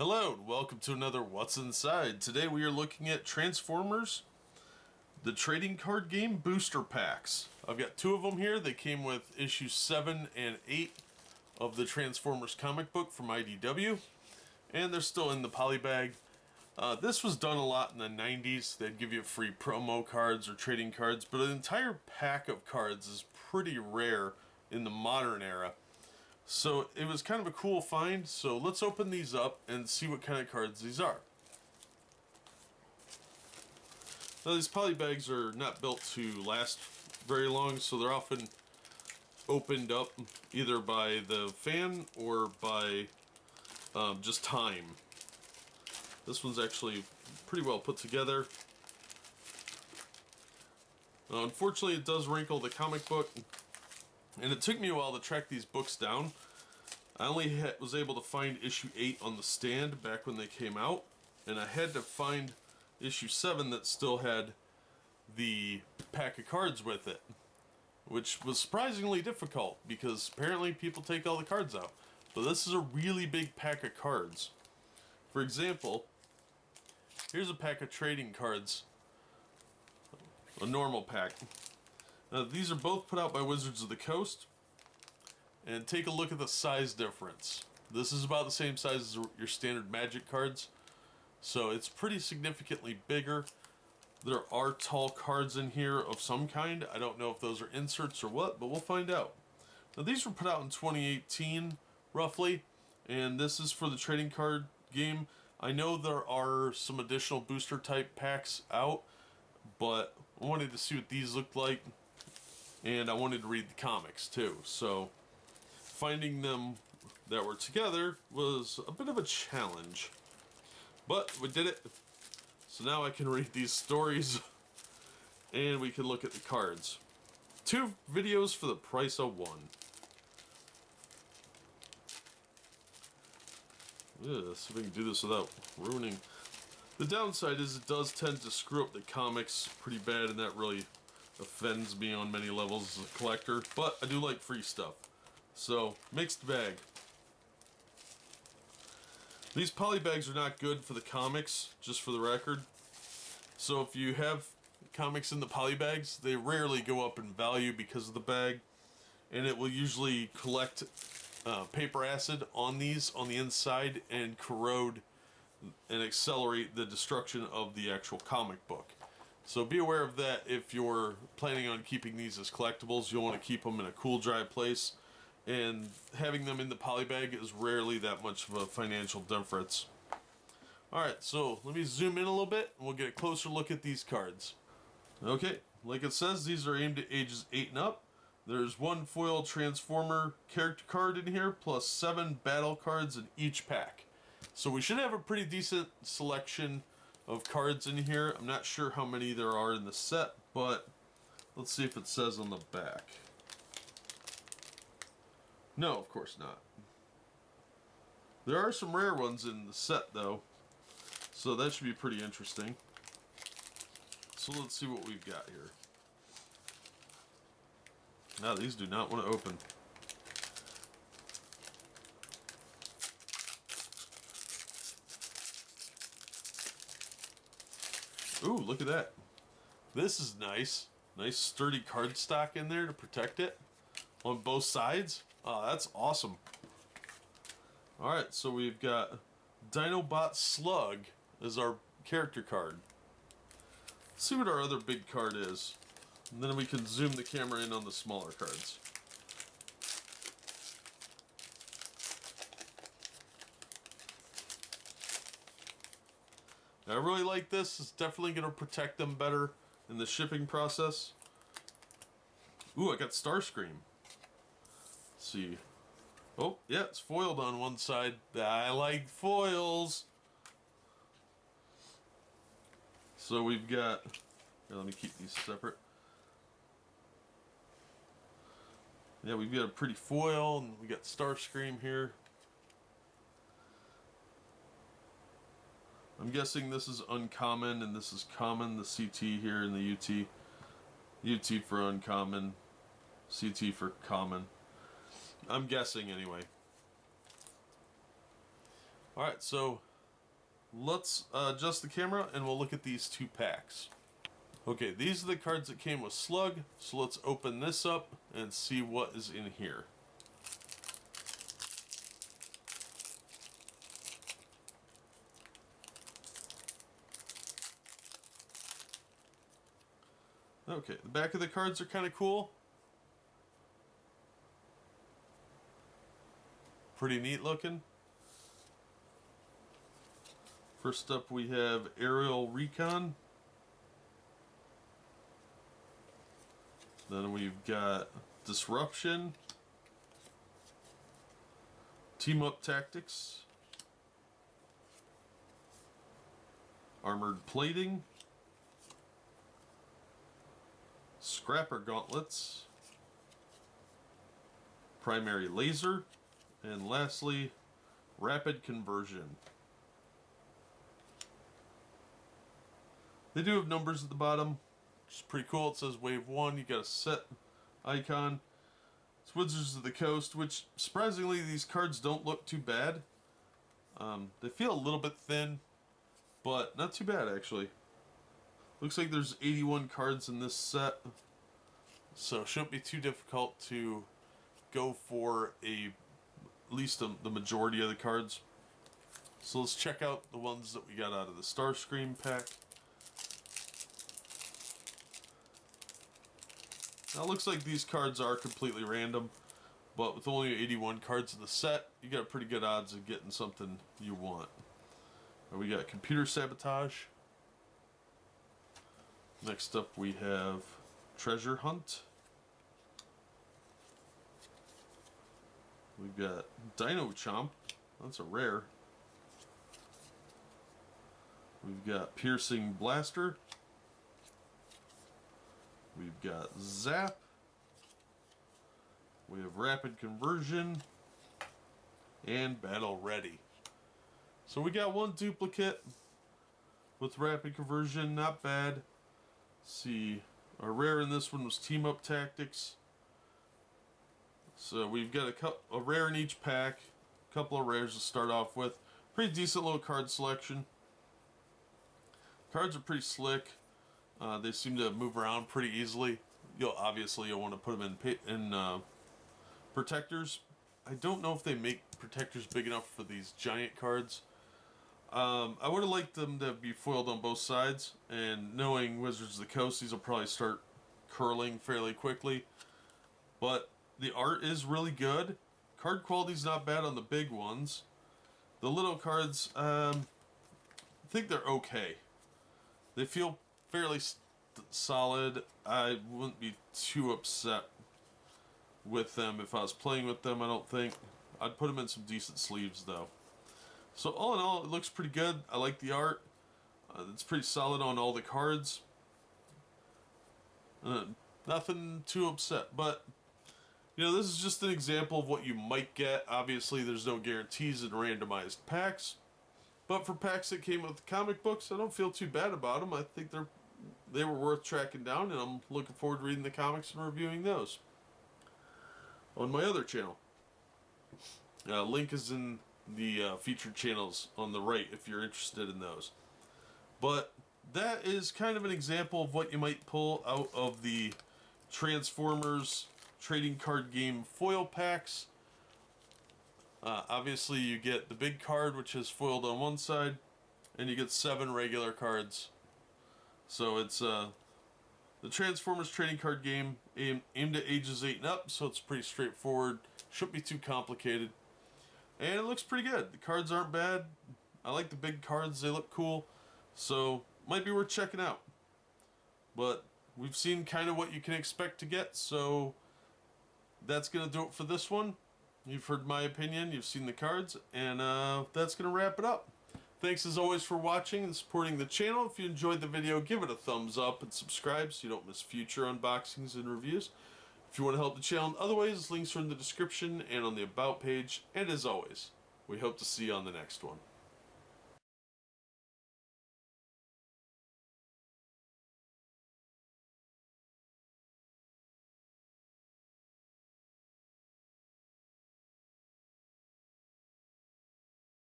Hello and welcome to another What's Inside. Today we are looking at Transformers, the trading card game booster packs. I've got two of them here. They came with issues 7 and 8 of the Transformers comic book from IDW, and they're still in the poly bag. This was done a lot in the 90s. They'd give you free promo cards or trading cards, but an entire pack of cards is pretty rare in the modern era. So it was kind of a cool find, so let's open these up and see what kind of cards these are. Now these poly bags are not built to last very long, so they're often opened up either by the fan or by just time. This one's actually pretty well put together. Unfortunately it does wrinkle the comic book, and it took me a while to track these books down. I only was able to find issue 8 on the stand back when they came out, and I had to find issue 7 that still had the pack of cards with it, which was surprisingly difficult because apparently people take all the cards out. But this is a really big pack of cards. For example, here's a pack of trading cards, a normal pack. Now, these are both put out by Wizards of the Coast, and take a look at the size difference. This is about the same size as your standard Magic cards, so it's pretty significantly bigger. There are tall cards in here of some kind. I don't know if those are inserts or what, but we'll find out. Now, these were put out in 2018, roughly, and this is for the trading card game. I know there are some additional booster type packs out, but I wanted to see what these looked like. And I wanted to read the comics too, so finding them that were together was a bit of a challenge. But we did it, so now I can read these stories and we can look at the cards. 2 videos for the price of 1. Yeah, see if we can do this without ruining. The downside is it does tend to screw up the comics pretty bad, and that really offends me on many levels as a collector, but I do like free stuff. So, mixed bag. These poly bags are not good for the comics, just for the record. So if you have comics in the poly bags, they rarely go up in value because of the bag, and it will usually collect paper acid on these on the inside and corrode and accelerate the destruction of the actual comic book. So be aware of that if you're planning on keeping these as collectibles. You'll want to keep them in a cool, dry place, and having them in the poly bag is rarely that much of a financial difference. Alright, so let me zoom in a little bit and we'll get a closer look at these cards. Okay, like it says, these are aimed at ages 8 and up. There's 1 foil Transformer character card in here, plus 7 battle cards in each pack. So we should have a pretty decent selection of cards in here. I'm not sure how many there are in the set, but let's see if it says on the back. No, of course not. There are some rare ones in the set though, so that should be pretty interesting. So let's see what we've got here. Now these do not want to open. Ooh, look at that. This is nice. Nice sturdy cardstock in there to protect it on both sides. Oh, that's awesome. Alright, so we've got Dinobot Slug as our character card. Let's see what our other big card is, and then we can zoom the camera in on the smaller cards. I really like this. It's definitely going to protect them better in the shipping process. Ooh, I got Starscream. Let's see. Oh, yeah, it's foiled on one side. I like foils. So we've got... Here, let me keep these separate. Yeah, we've got a pretty foil, and we got Starscream here. I'm guessing this is uncommon and this is common, the CT here and the UT. UT for uncommon, CT for common. I'm guessing anyway. Alright, so let's adjust the camera and we'll look at these two packs. Okay, these are the cards that came with Slug, so let's open this up and see what is in here. Okay, the back of the cards are kind of cool. Pretty neat looking. First up we have Aerial Recon. Then we've got Disruption, Team Up Tactics, Armored Plating, Scrapper Gauntlets, Primary Laser, and lastly, Rapid Conversion. They do have numbers at the bottom, which is pretty cool. It says Wave 1, you got a set icon. It's Wizards of the Coast, which surprisingly these cards don't look too bad. They feel a little bit thin, but not too bad actually. Looks like there's 81 cards in this set, so it shouldn't be too difficult to go for at least the majority of the cards. So let's check out the ones that we got out of the Starscream pack. Now it looks like these cards are completely random, but with only 81 cards in the set, you got pretty good odds of getting something you want. And we got Computer Sabotage. Next up we have Treasure Hunt. We've got Dino Chomp. That's a rare. We've got Piercing Blaster. We've got Zap. We have Rapid Conversion. And Battle Ready. So we got one duplicate with Rapid Conversion. Not bad. Let's see. Our rare in this one was Team Up Tactics. So we've got a rare in each pack. A couple of rares to start off with. Pretty decent little card selection. Cards are pretty slick. They seem to move around pretty easily. You'll want to put them in protectors. I don't know if they make protectors big enough for these giant cards. I would have liked them to be foiled on both sides, and knowing Wizards of the Coast, these will probably start curling fairly quickly. But the art is really good. Card quality's not bad on the big ones. The little cards, I think they're okay. They feel fairly solid. I wouldn't be too upset with them if I was playing with them, I don't think. I'd put them in some decent sleeves, though. So all in all, it looks pretty good. I like the art. It's pretty solid on all the cards. Nothing too upset, but you know, this is just an example of what you might get. Obviously, there's no guarantees in randomized packs, but for packs that came with comic books, I don't feel too bad about them. I think they were worth tracking down, and I'm looking forward to reading the comics and reviewing those on my other channel. Link is in the featured channels on the right if you're interested in those. But that is kind of an example of what you might pull out of the Transformers trading card game foil packs. Obviously you get the big card, which is foiled on one side, and you get 7 regular cards. So it's the Transformers trading card game aimed at ages 8 and up, so it's pretty straightforward. Shouldn't be too complicated. And it looks pretty good. The cards aren't bad. I like the big cards. They look cool. So, might be worth checking out. But we've seen kind of what you can expect to get, so that's going to do it for this one. You've heard my opinion. You've seen the cards. And that's going to wrap it up. Thanks as always for watching and supporting the channel. If you enjoyed the video, give it a thumbs up and subscribe so you don't miss future unboxings and reviews. If you want to help the channel in other ways, links are in the description and on the About page. And as always, we hope to see you on the next one.